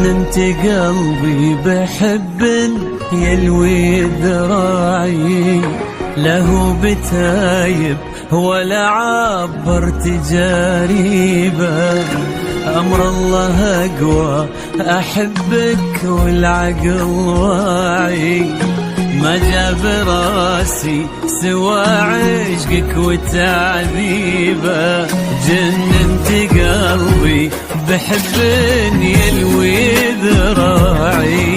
جننت قلبي بحب يلوي ذراعي، له بتايب ولا عبرت جريبه. أمر الله أقوى أحبك والعقل واعي، ما جاب راسي سوى عشقك وتعذيبه. جننت قلبي بحب يلوي ذراعي،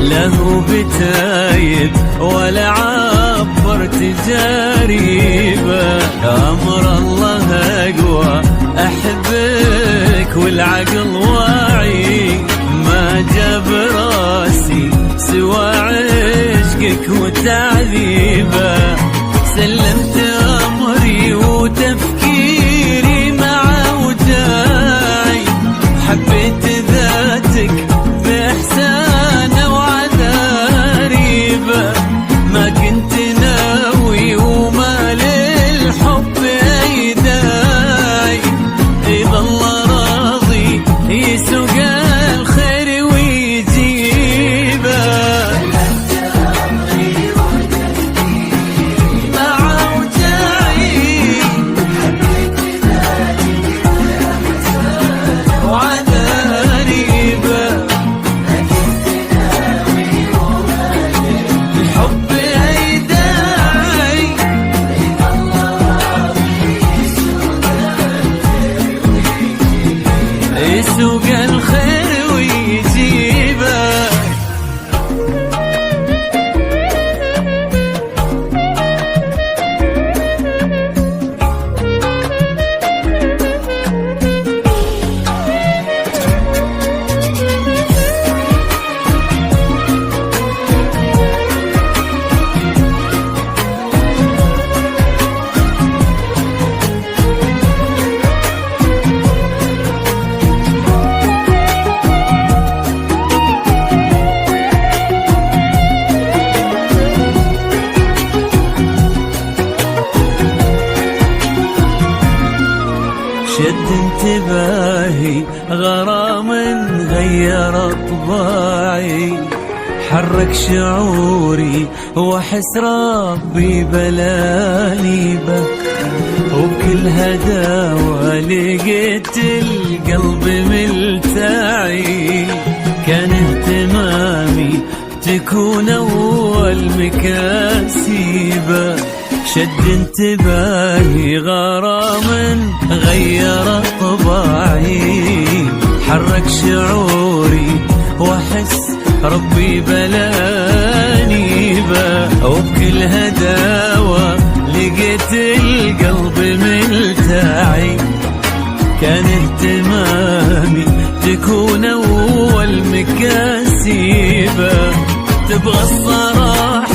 له بتايب ولا عبرت جريبه. أمر الله أقوى أحبك والعقل واعي، ما جاب راسي سوى عشقك وتعذيبه. سلمت أمري وتفكيري مع وداعي، حبيت ذاتك بإحسانه وعذاريبه. ما كنت ناوي وما للحب أي داعي، إذا الله راضي يسوق الخير ويجيبه. مع وداعي وعذاريبه، الحب أي داعي، يسوق الخير ويجيبه. شد انتباهي غرام غير طباعي، حرك شعوري واحس ربي بلاني بك. وبكل هداوة لقيت القلب ملتعي، كان اهتمامي تكون أول مكاسبه. شد انتباهي غرام غير طباعي، حرك شعوري واحس ربي بلاني به. وبكل هداوة لقيت القلب ملتعي، كان اهتمامي تكون أول مكاسبه. تبغى الصراحة